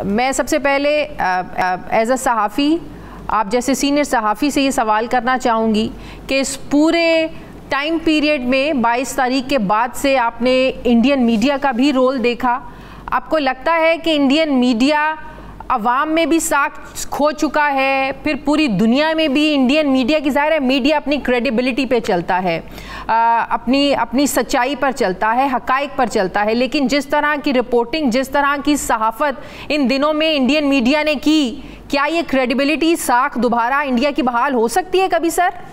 میں سب سے پہلے ایز اے صحافی آپ جیسے سینئر صحافی سے یہ سوال کرنا چاہوں گی کہ اس پورے ٹائم پیریڈ میں 22 تاریخ کے بعد سے آپ نے انڈین میڈیا کا بھی رول دیکھا. آپ کو لگتا ہے کہ انڈین میڈیا عوام میں بھی ساکھ کھو چکا ہے, پھر پوری دنیا میں بھی انڈین میڈیا کی ظاہر ہے میڈیا اپنی کریڈیبلٹی پہ چلتا ہے, اپنی سچائی پر چلتا ہے, حقائق پر چلتا ہے, لیکن جس طرح کی رپورٹنگ, جس طرح کی صحافت ان دنوں میں انڈین میڈیا نے کی, کیا یہ کریڈیبلٹی ساکھ دوبارہ انڈیا کی بحال ہو سکتی ہے کبھی سر؟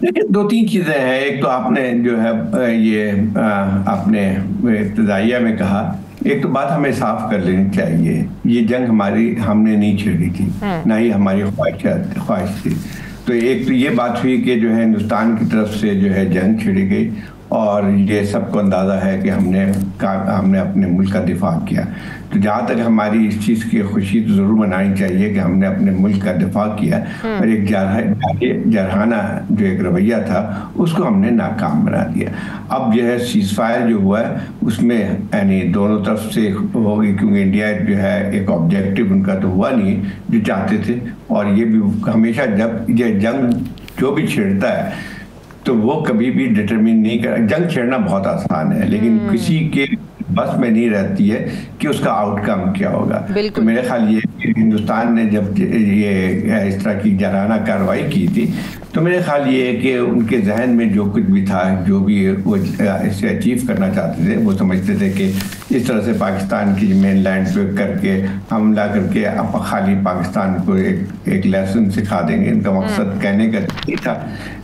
دیکھیں 2-3 چیزیں ہیں. ایک تو آپ نے جو ہے یہ آپ نے ابتدائیہ میں کہا, ایک تو بات ہمیں صاف کر لینی چاہیے, یہ جنگ ہم نے نہیں چھیڑی تھی, نہ ہی ہماری خواہش تھی. تو ایک تو یہ بات ہوئی کہ جو ہے ہندوستان کی طرف سے جو ہے جنگ چھڑی گئی, اور یہ سب کو اندازہ ہے کہ ہم نے اپنے ملک کا دفاع کیا. تو جہاں تک ہماری اس چیز کی خوشی تو ضرور منانی چاہیے کہ ہم نے اپنے ملک کا دفاع کیا, اور ایک جرحانہ جو ایک رویہ تھا اس کو ہم نے ناکام بنا دیا. اب جو ہے سیز فائر جو ہوا ہے اس میں یعنی دونوں طرف سے ہوگی, کیونکہ انڈیا جو ہے ایک آبجیکٹو ان کا تو ہوا نہیں جو چاہتے تھے, اور یہ بھی ہمیشہ جب یہ جنگ جو بھی چھیڑتا ہے تو وہ کبھی بھی ڈٹرمن نہیں کر. جنگ چھیڑنا بہت آسان ہے, لیکن کسی کے بس میں نہیں رہتی ہے کہ اس کا آؤٹ کم کیا ہوگا. تو میرے خیال یہ کہ ہندوستان نے جب یہ اس طرح کی جارحانہ کارروائی کی تھی تو میرے خیال یہ ہے کہ ان کے ذہن میں جو کچھ بھی تھا, جو بھی وہ اس سے اچیو کرنا چاہتے تھے, وہ سمجھتے تھے کہ اس طرح سے پاکستان کی مین لینڈ پہ کر کے حملہ کر کے اب خالی پاکستان کو ایک لیسن سکھا دیں گے. ان کا مقصد کہنے کا نہیں تھا,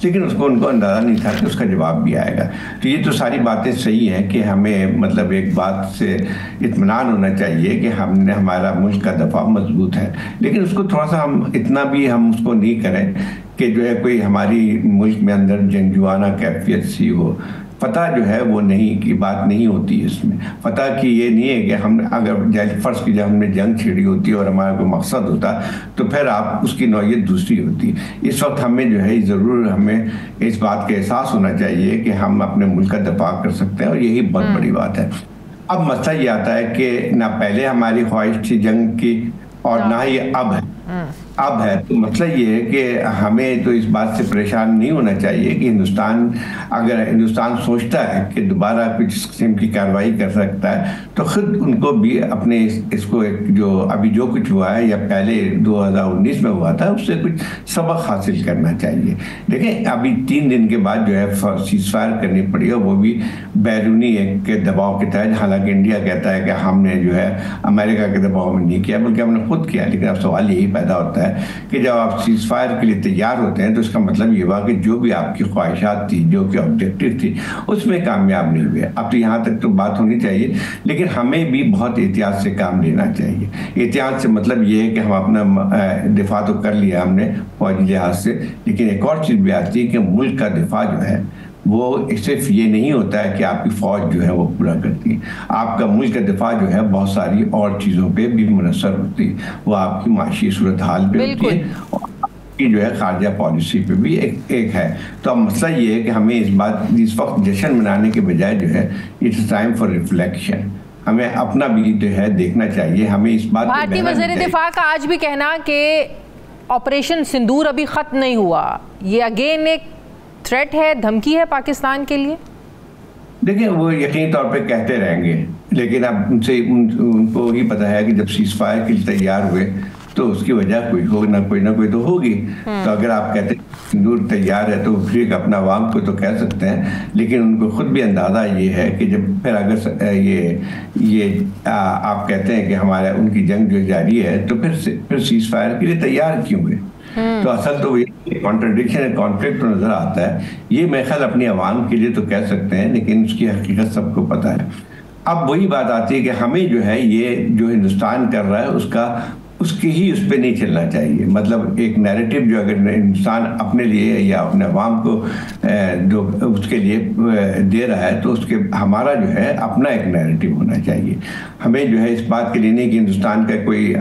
لیکن اس کو ان کو اندازہ نہیں تھا کہ اس کا جواب بھی آئے گا. تو یہ تو ساری باتیں صحیح ہیں کہ ہمیں مطلب ایک بات سے اطمینان ہونا چاہیے کہ ہمارا ملک کا دفاع مضبوط ہے, لیکن اس کو تھوڑا سا ہم اتنا بھی ہم اس کو نہیں کریں کہ جو ہے کوئی ہماری ملک میں اندر جنگجوانہ کیفیت سی ہو. فتح جو ہے وہ نہیں کی بات نہیں ہوتی ہے اس میں. فتح کی یہ نہیں ہے کہ ہم اگر فرض کی جب ہم نے جنگ چھیڑی ہوتی اور ہمارا کوئی مقصد ہوتا تو پھر آپ اس کی نوعیت دوسری ہوتی. اس وقت ہمیں جو ہے ضرور ہمیں اس بات کا احساس ہونا چاہیے کہ ہم اپنے ملک کا دفاع کر سکتے ہیں, اور یہی بہت بڑی بات ہے. اب مسئلہ یہ آتا ہے کہ نہ پہلے ہماری خواہش تھی جنگ کی اور نہ ہی اب ہے. تو مسئلہ یہ ہے کہ ہمیں تو اس بات سے پریشان نہیں ہونا چاہیے کہ اگر ہندوستان سوچتا ہے کہ دوبارہ کچھ قسم کی کارروائی کر سکتا ہے تو خود ان کو بھی اپنے اس کو جو ابھی جو کچھ ہوا ہے یا پہلے 2019 میں ہوا تھا اس سے کچھ سبق حاصل کرنا چاہیے. دیکھیں ابھی 3 دن کے بعد جو ہے سیز فائر کرنی پڑی ہے, وہ بھی بیرونی ایک کے دباؤ کے تحت. حالانکہ انڈیا کہتا ہے کہ ہم نے جو ہے امریکہ کے دباؤ میں نہیں کیا بلکہ ہم نے خود کیا, لیکن اب سوال یہی پیدا ہوتا ہے کہ جب آپ سیز فائر کے لیے تیار ہوتے ہیں تو اس کا مطلب یہ ہوا کہ جو بھی آپ کی خواہشات تھی, جو کہ آبجیکٹو تھی, اس میں کامیاب نہیں ہوئے. اب تو یہاں تک تو بات ہونی چاہیے, لیکن ہمیں بھی بہت احتیاط سے کام لینا چاہیے. احتیاط سے مطلب یہ ہے کہ ہم اپنا دفاع تو کر لیا ہم نے فوجی لحاظ سے, لیکن ایک اور چیز بھی آتی ہے کہ ملک کا دفاع جو ہے وہ صرف یہ نہیں ہوتا ہے کہ آپ کی فوج جو ہے وہ پورا کرتی ہے. آپ کا ملک کا دفاع جو ہے بہت ساری اور چیزوں پہ بھی منحصر ہوتی ہے. وہ آپ کی معاشی صورتحال پہ ہوتی ہے, اور کی جو ہے خارجہ پالیسی پہ بھی ایک ہے. تو اب مسئلہ یہ ہے کہ ہمیں اس وقت جشن منانے کے بجائے جو ہے اٹس ٹائم فار ریفلیکشن. ہمیں اپنا بھی جو ہے دیکھنا چاہیے. ہمیں اس بات بھارتی وزیر دفاع کا آج بھی کہنا کہ آپریشن سندور ابھی ختم نہیں ہوا, یہ اگین ایک تھریٹ ہے, دھمکی ہے پاکستان کے لیے. دیکھیں وہ یقینی طور پہ کہتے رہیں گے, لیکن اب ان کو ہی پتہ ہے کہ جب سیز فائر کے لیے تیار ہوئے تو اس کی وجہ کوئی نہ کوئی تو ہوگی. تو اگر آپ کہتے ہیں سندور تیار ہے تو پھر اپنا عوام کو تو کہہ سکتے ہیں, لیکن ان کو خود بھی اندازہ یہ ہے کہ جب پھر اگر یہ آپ کہتے ہیں کہ ہمارا ان کی جنگ جو جاری ہے تو پھر سیز فائر کے لیے تیار کیوں ہوئے. تو اصل تو یہ کانٹرڈکشن کانفلکٹ نظر آتا ہے. یہ میں خیال اپنی عوام کے لیے تو کہہ سکتے ہیں, لیکن اس کی حقیقت سب کو پتہ ہے. اب وہی بات آتی ہے کہ ہمیں جو ہے یہ جو ہندوستان کر رہا ہے اس کی ہی اس پہ نہیں چلنا چاہیے. مطلب ایک نیریٹو جو اگر ہندوستان اپنے لیے یا اپنے عوام کو جو اس کے لیے دے رہا ہے تو ہمارا جو ہے اپنا ایک نیریٹو ہونا چاہیے. ہمیں جو ہے اس بات کے لیے نہیں کہ ہندوستان کا کوئی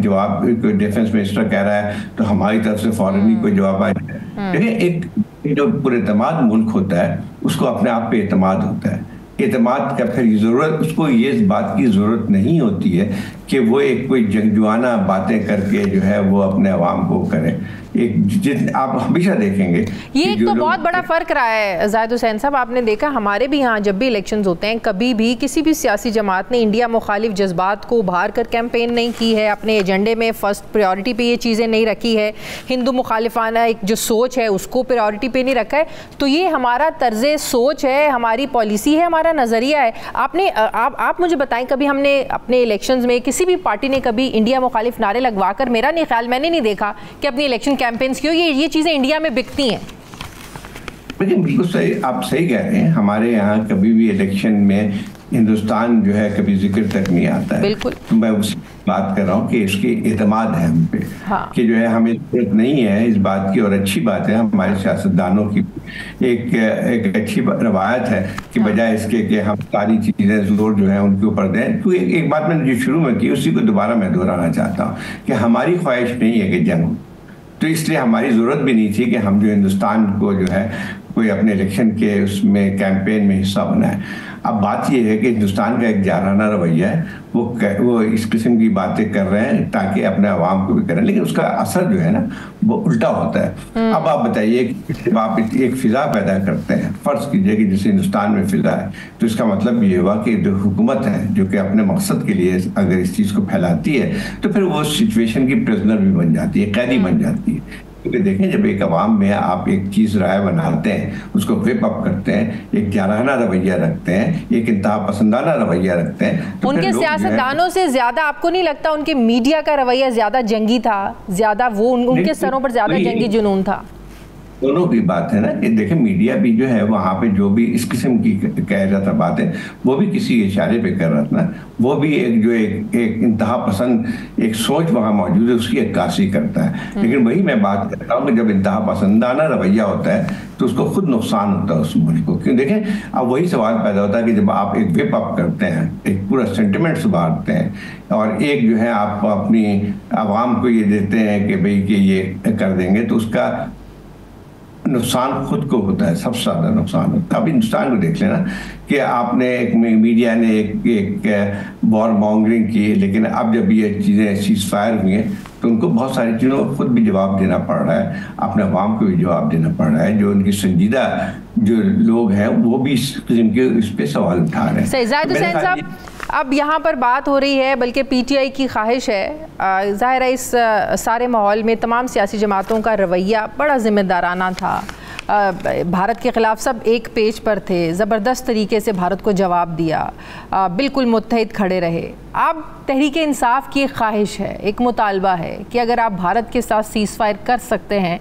جواب کوئی ڈیفنس منسٹر کہہ رہا ہے تو ہماری طرف سے فوراً ہی کوئی جواب آ جائے. ایک جو پراعتماد ملک ہوتا ہے اس کو اپنے آپ پہ اعتماد ہوتا ہے. اعتماد کا پھر ضرورت اس کو یہ بات کی ضرورت نہیں ہوتی ہے کہ وہ ایک کوئی جنگجوانہ باتیں کر کے جو ہے وہ اپنے عوام کو کرے. آپ ہمیشہ دیکھیں گے یہ ایک تو بہت بڑا فرق رہا ہے زاہد حسین صاحب. آپ نے دیکھا ہمارے بھی یہاں جب بھی الیکشنز ہوتے ہیں کبھی بھی کسی بھی سیاسی جماعت نے انڈیا مخالف جذبات کو ابھار کر کیمپین نہیں کی ہے, اپنے ایجنڈے میں فرسٹ پریورٹی پہ یہ چیزیں نہیں رکھی ہے, ہندو مخالفانہ ایک جو سوچ ہے اس کو پریورٹی پہ نہیں رکھا ہے. تو یہ ہمارا طرز سوچ ہے, ہماری پالیسی ہے, ہمارا نظریہ ہے. آپ مجھے بتائیں کبھی ہم نے اپنے الیکشنز میں کسی بھی پارٹی نے کبھی انڈیا مخالف نعرے لگوا کر, میرا نہیں خیال, میں نے نہیں دیکھا کہ اپنی الیکشن کیمپینز کیوں یہ چیزیں انڈیا میں بکتی ہیں. لیکن بالکل صحیح, آپ صحیح کہہ رہے ہیں. ہمارے یہاں کبھی بھی الیکشن میں ہندوستان جو ہے کبھی ذکر تک نہیں آتا ہے. بالکل میں اس بات کر رہا ہوں کہ اس کی اعتماد ہے ہم پہ کہ جو ہے ہمیں ضرورت نہیں ہے اس بات کی. اور اچھی بات ہے ہمارے سیاستدانوں کی ایک اچھی روایت ہے کہ بجائے اس کے کہ ہم ساری چیزیں زور جو ہے ان کے اوپر دیں. تو ایک بات میں نے جو شروع میں کی اسی کو دوبارہ میں دہرانا چاہتا ہوں کہ ہماری خواہش نہیں ہے کہ جنگ ہو, تو اس لیے ہماری ضرورت بھی نہیں تھی کہ ہم جو ہندوستان کو جو ہے کوئی اپنے الیکشن کے اس میں کیمپین میں حصہ بنائے. اب بات یہ ہے کہ ہندوستان کا ایک جارحانہ رویہ ہے, وہ اس قسم کی باتیں کر رہے ہیں تاکہ اپنے عوام کو بھی کریں, لیکن اس کا اثر جو ہے نا وہ الٹا ہوتا ہے. اب آپ بتائیے کہ آپ ایک فضا پیدا کرتے ہیں, فرض کیجئے کہ جیسے ہندوستان میں فضا ہے, تو اس کا مطلب یہ ہوا کہ جو حکومت ہے جو کہ اپنے مقصد کے لیے اگر اس چیز کو پھیلاتی ہے تو پھر وہ سچویشن کی پرزنر بھی بن جاتی ہے, قیدی بن جاتی ہے. کیونکہ دیکھیں جب ایک عوام میں آپ ایک چیز رائے بناتے ہیں, اس کو ویپ اپ کرتے ہیں, ایک جارحانہ رویہ رکھتے ہیں, ایک انتہا پسندانہ رویہ رکھتے ہیں, ان کے سیاستدانوں سے زیادہ آپ کو نہیں لگتا ان کے میڈیا کا رویہ زیادہ جنگی تھا, زیادہ وہ ان کے سروں پر زیادہ جنگی جنون تھا؟ دونوں کی بات ہے نا کہ دیکھیں میڈیا بھی جو ہے وہاں پہ جو بھی اس قسم کی کہہ رہا تھا باتیں وہ بھی کسی اشارے پہ کر رہا تھا نا, وہ بھی ایک انتہا پسند ایک سوچ وہاں موجود ہے, اس کی عکاسی کرتا ہے. لیکن وہی میں بات کرتا ہوں کہ جب انتہا پسندانہ رویہ ہوتا ہے تو اس کو خود نقصان ہوتا ہے اس ملک کو. کیوں دیکھیں اب وہی سوال پیدا ہوتا ہے کہ جب آپ ایک ویپ اپ کرتے ہیں, ایک پورا سینٹیمنٹس ابھارتے ہیں اور ایک جو ہے آپ اپنی عوام کو یہ دیتے ہیں کہ بھئی کہ یہ کر دیں گے, تو اس کا نقصان خود کو ہوتا ہے, سب سے زیادہ نقصان ہوتا ہے. اب ہندوستان کو دیکھ لینا کہ آپ نے ایک میڈیا نے ایک وار مانگرنگ کی, لیکن اب جب یہ چیزیں سیز فائر ہوئی ہیں تو ان کو بہت ساری چیزوں کو خود بھی جواب دینا پڑ رہا ہے, اپنے عوام کو بھی جواب دینا پڑ رہا ہے. جو ان کی سنجیدہ جو لوگ ہیں وہ بھی اس قسم کے اس پہ سوال اٹھا رہے ہیں. زاہد حسین صاحب اب یہاں پر بات ہو رہی ہے, بلکہ پی ٹی آئی کی خواہش ہے, ظاہر ہے اس سارے ماحول میں تمام سیاسی جماعتوں کا رویہ بڑا ذمہ دارانہ تھا, بھارت کے خلاف سب ایک پیج پر تھے, زبردست طریقے سے بھارت کو جواب دیا, بالکل متحد کھڑے رہے. اب تحریک انصاف کی ایک خواہش ہے, ایک مطالبہ ہے کہ اگر آپ بھارت کے ساتھ سیز فائر کر سکتے ہیں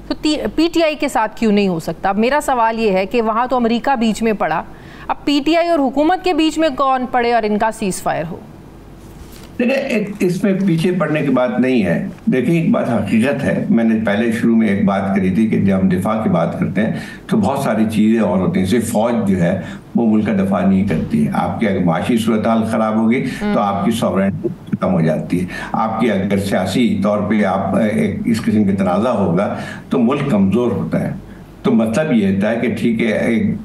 تو پی ٹی آئی کے ساتھ کیوں نہیں ہو سکتا؟ اب میرا سوال یہ ہے کہ وہاں تو امریکہ بیچ میں پڑا, اب پی ٹی آئی اور حکومت کے بیچ میں کون پڑے اور ان کا سیز فائر ہو؟ دیکھیں اس میں پیچھے پڑنے کی بات نہیں ہے. دیکھیں ایک بات حقیقت ہے, میں نے پہلے شروع میں ایک بات کری تھی کہ جب ہم دفاع کی بات کرتے ہیں تو بہت ساری چیزیں اور ہوتی ہیں. صرف فوج جو ہے وہ ملک کا دفاع نہیں کرتی ہے. آپ کی اگر معاشی صورتحال خراب ہوگی تو آپ کی سوورنٹی ختم ہو جاتی ہے. آپ کی اگر سیاسی طور پہ آپ اس قسم کے تنازع ہوگا تو ملک کمزور ہوتا ہے. تو مطلب یہ ہوتا ہے کہ ٹھیک ہے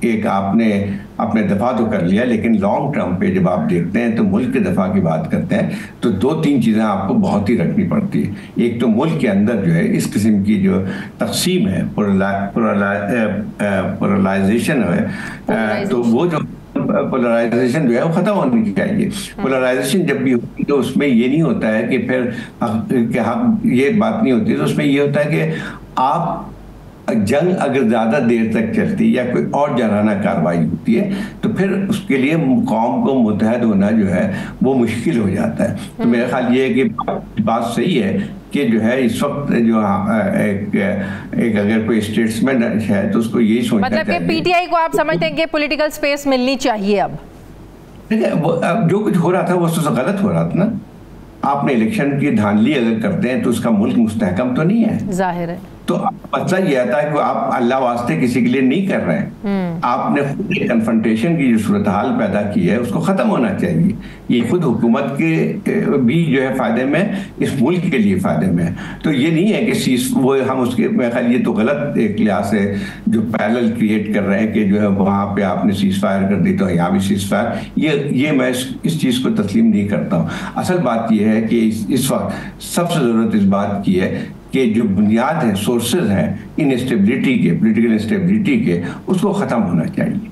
ایک آپ نے اپنے دفاع تو کر لیا, لیکن لانگ ٹرم پہ جب آپ دیکھتے ہیں تو ملک کے دفاع کی بات کرتے ہیں تو 2-3 چیزیں آپ کو بہت ہی رکھنی پڑتی ہے. ایک تو ملک کے اندر جو ہے اس قسم کی جو تقسیم ہے, پولرائزیشن ہے, تو وہ جو پولرائزیشن جو ہے وہ ختم ہونی چاہیے. پولرائزیشن جب بھی ہوتی تو اس میں یہ نہیں ہوتا ہے کہ پھر یہ بات نہیں ہوتی, تو اس میں یہ ہوتا ہے کہ آپ جنگ اگر زیادہ دیر تک چلتی یا کوئی اور جارحانہ کارروائی ہوتی ہے تو پھر اس کے لیے قوم کو متحد ہونا جو ہے وہ مشکل ہو جاتا ہے. تو میرا خیال یہ ہے کہ بات صحیح ہے کہ جو ہے اس وقت جو ایک اگر کوئی اسٹیٹسمنٹ ہے تو اس کو یہی سوچنا چاہیے. مطلب کہ پی ٹی آئی کو آپ سمجھتے ہیں کہ پولیٹیکل سپیس ملنی چاہیے؟ اب جو کچھ ہو رہا تھا وہ تو غلط ہو رہا تھا نا. آپ نے الیکشن کی دھاندلی اگر کرتے ہیں تو اس کا ملک مستحکم تو نہیں ہے, ظاہر ہے. تو مسئلہ یہ آتا ہے کہ آپ اللہ واسطے کسی کے لیے نہیں کر رہے ہیں, آپ نے خود کنفرنٹیشن کی جو صورتحال پیدا کی ہے اس کو ختم ہونا چاہیے. یہ خود حکومت کے بھی جو ہے فائدے میں، اس ملک کے لیے فائدے میں. تو یہ نہیں ہے کہ وہ ہم اس کے، میں خیال یہ تو غلط ایک لحاظ سے جو پیرلل کریٹ کر رہے ہیں کہ جو ہے وہاں پہ آپ نے سیز فائر کر دی تو یہاں بھی سیز فائر. یہ میں اس چیز کو تسلیم نہیں کرتا ہوں. اصل بات یہ ہے کہ اس وقت سب سے ضرورت اس بات کی ہے کہ جو بنیاد ہے، سورسز ہیں انسٹیبلٹی کے، پولیٹیکل انسٹیبلٹی کے، اس کو ختم ہونا چاہیے.